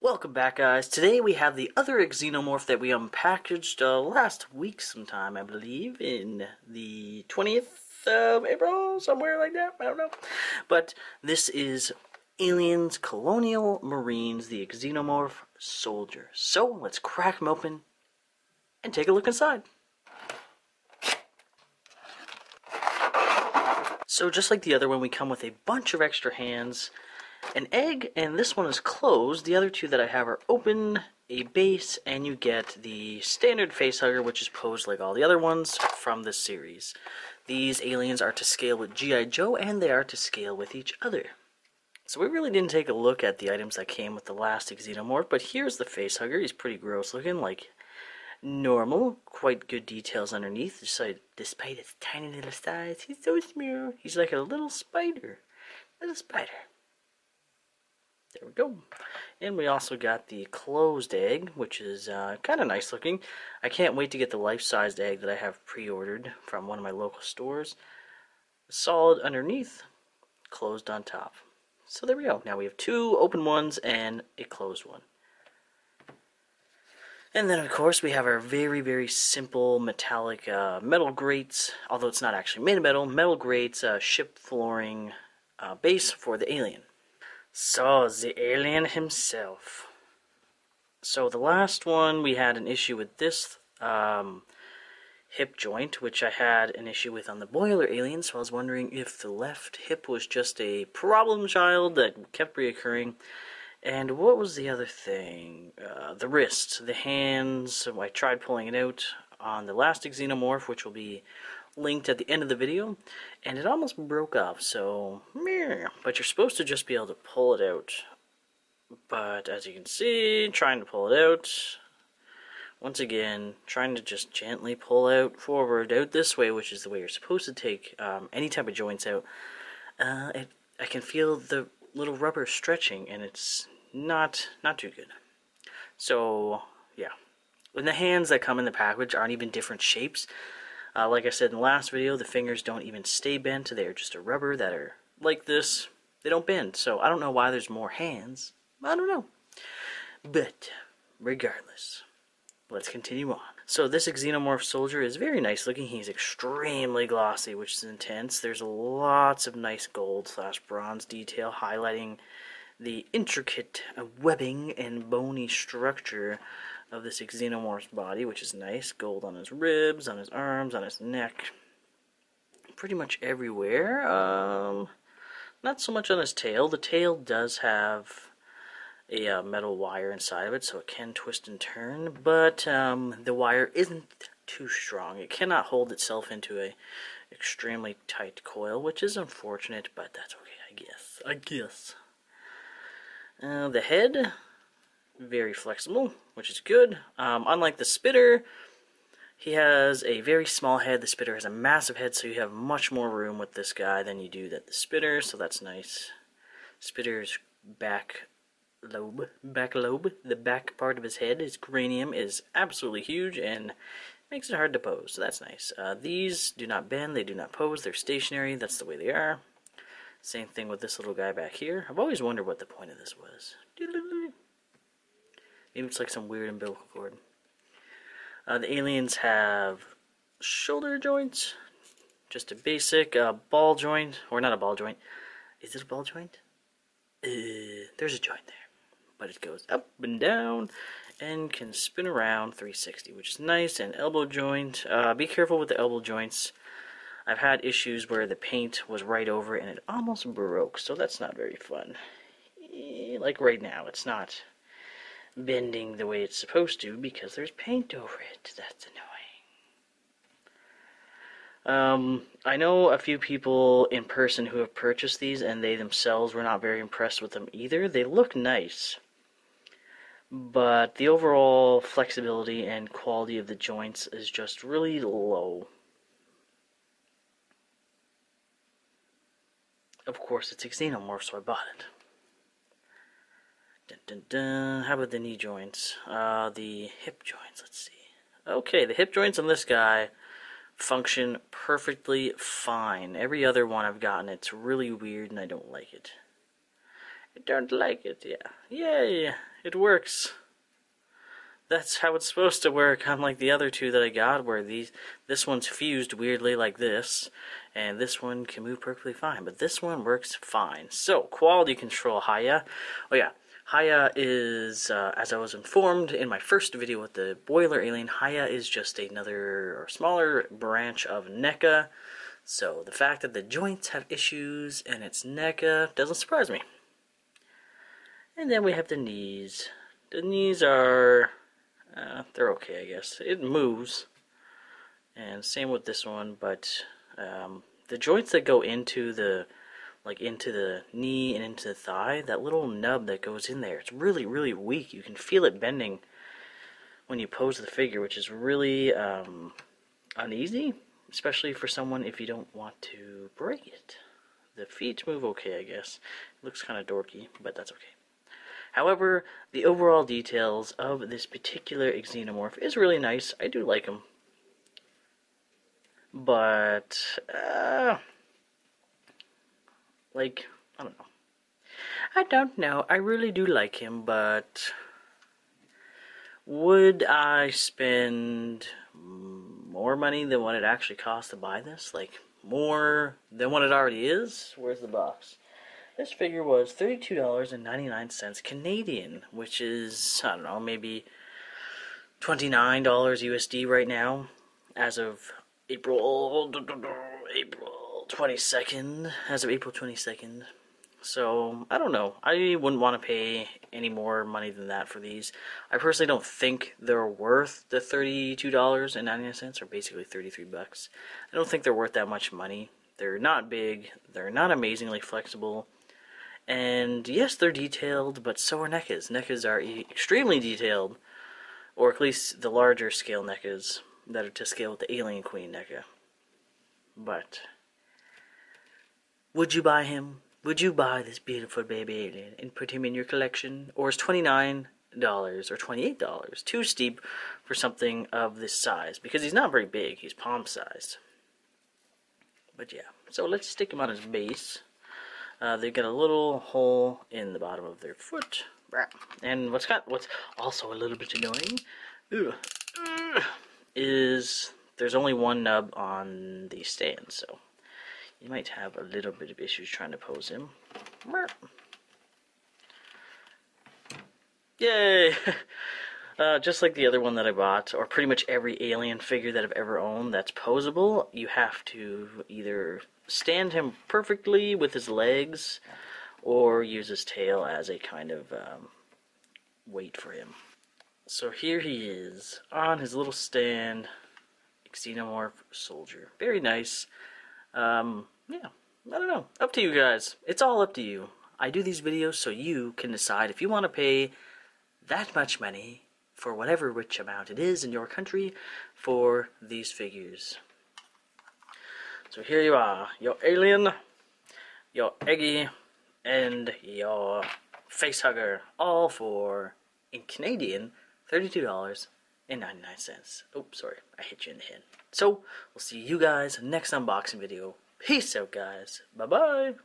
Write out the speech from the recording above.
Welcome back, guys. Today we have the other Xenomorph that we unpackaged last week sometime, I believe, in the 20th of April, somewhere like that, I don't know. But this is Aliens, Colonial Marines, the Xenomorph Soldier. So, let's crack them open and take a look inside. So, just like the other one, we come with a bunch of extra hands, an egg, and this one is closed. The other two that I have are open, a base, and you get the standard facehugger, which is posed like all the other ones from this series. These aliens are to scale with G.I. Joe, and they are to scale with each other. So we really didn't take a look at the items that came with the last Xenomorph, but here's the facehugger. He's pretty gross looking, like normal. Quite good details underneath, despite his tiny little size. He's so small. He's like a little spider. Little spider. There we go. And we also got the closed egg, which is kind of nice looking. I can't wait to get the life-sized egg that I have pre-ordered from one of my local stores. Solid underneath, closed on top. So there we go. Now we have two open ones and a closed one. And then, of course, we have our very, very simple metallic metal grates, although it's not actually made of metal grates, ship flooring base for the alien. So, the alien himself. So, the last one, we had an issue with this hip joint, which I had an issue with on the boiler alien, so I was wondering if the left hip was just a problem child that kept reoccurring. And what was the other thing? The wrist, the hands. So I tried pulling it out on the last Xenomorph, which will be linked at the end of the video, and it almost broke off, so meh. But you're supposed to just be able to pull it out. But as you can see, trying to pull it out, once again, trying to just gently pull out forward, out this way, which is the way you're supposed to take any type of joints out. I can feel the little rubber stretching, and it's not too good. So yeah, and the hands that come in the package aren't even different shapes. Like I said in the last video, the fingers don't even stay bent. They're just a rubber that are like this. They don't bend, so I don't know why there's more hands. I don't know. But, regardless, let's continue on. So this Xenomorph Soldier is very nice looking. He's extremely glossy, which is intense. There's lots of nice gold/bronze detail highlighting the intricate webbing and bony structure of this Xenomorph's body, which is nice. Gold on his ribs, on his arms, on his neck. Pretty much everywhere. Not so much on his tail. The tail does have a metal wire inside of it, so it can twist and turn, but the wire isn't too strong. It cannot hold itself into a extremely tight coil, which is unfortunate, but that's okay, I guess. The head, very flexible, which is good. Unlike the spitter, he has a very small head. The spitter has a massive head, so you have much more room with this guy than you do with the spitter, so that's nice. Spitter's back lobe, the back part of his head, his cranium, is absolutely huge and makes it hard to pose, so that's nice. These do not bend, they do not pose, they're stationary, that's the way they are. Same thing with this little guy back here. I've always wondered what the point of this was. Maybe it's like some weird umbilical cord. The aliens have shoulder joints, just a basic ball joint, or not a ball joint. Is it a ball joint? There's a joint there, but it goes up and down and can spin around 360, which is nice. And elbow joint. Be careful with the elbow joints. I've had issues where the paint was right over it and it almost broke, so that's not very fun. Like right now, it's not bending the way it's supposed to because there's paint over it. That's annoying. I know a few people in person who have purchased these, and they themselves were not very impressed with them either. They look nice, but the overall flexibility and quality of the joints is just really low. Of course, it's a Xenomorph, so I bought it. Dun, dun, dun. How about the knee joints? The hip joints, let's see. Okay, the hip joints on this guy function perfectly fine. Every other one I've gotten, it's really weird and I don't like it. I don't like it, yeah. Yay! It works. That's how it's supposed to work, unlike the other two that I got, where this one's fused weirdly like this, and this one can move perfectly fine, but this one works fine. So, quality control, HIYA. Oh yeah, HIYA is, as I was informed in my first video with the boiler alien, HIYA is just another, or smaller branch of NECA. So, the fact that the joints have issues and it's NECA doesn't surprise me. And then we have the knees. The knees are... they're okay, I guess. It moves. And same with this one, but the joints that go into the knee and into the thigh, that little nub that goes in there, it's really, really weak. You can feel it bending when you pose the figure, which is really uneasy, especially for someone if you don't want to break it. The feet move okay, I guess. It looks kind of dorky, but that's okay. However, the overall details of this particular Xenomorph is really nice. I do like him. But, I don't know. I don't know. I really do like him, but would I spend more money than what it actually costs to buy this? Like, more than what it already is? Where's the box? This figure was $32.99 Canadian, which is, I don't know, maybe $29 USD right now, as of April 22nd, So, I don't know. I wouldn't want to pay any more money than that for these. I personally don't think they're worth the $32.99, or basically 33 bucks. I don't think they're worth that much money. They're not big, they're not amazingly flexible. And yes, they're detailed, but so are NECAs. NECAs are extremely detailed, or at least the larger scale NECAs that are to scale with the Alien Queen NECA. But would you buy him? Would you buy this beautiful baby alien and put him in your collection? Or is $29 or $28 too steep for something of this size? Because he's not very big, he's palm sized. But yeah, so let's stick him on his base. They've got a little hole in the bottom of their foot, and what's also a little bit annoying is there's only one nub on the stand, so you might have a little bit of issues trying to pose him. Yay! Just like the other one that I bought, or pretty much every alien figure that I've ever owned that's posable, you have to either stand him perfectly with his legs, or use his tail as a kind of weight for him. So here he is, on his little stand, Xenomorph soldier. Very nice. Yeah, I don't know. Up to you guys. It's all up to you. I do these videos so you can decide if you want to pay that much money, for whatever rich amount it is in your country, for these figures. So here you are, your alien, your eggy, and your facehugger, all for, in Canadian, $32.99. Oh, sorry, I hit you in the head. So, we'll see you guys next unboxing video. Peace out, guys. Bye-bye.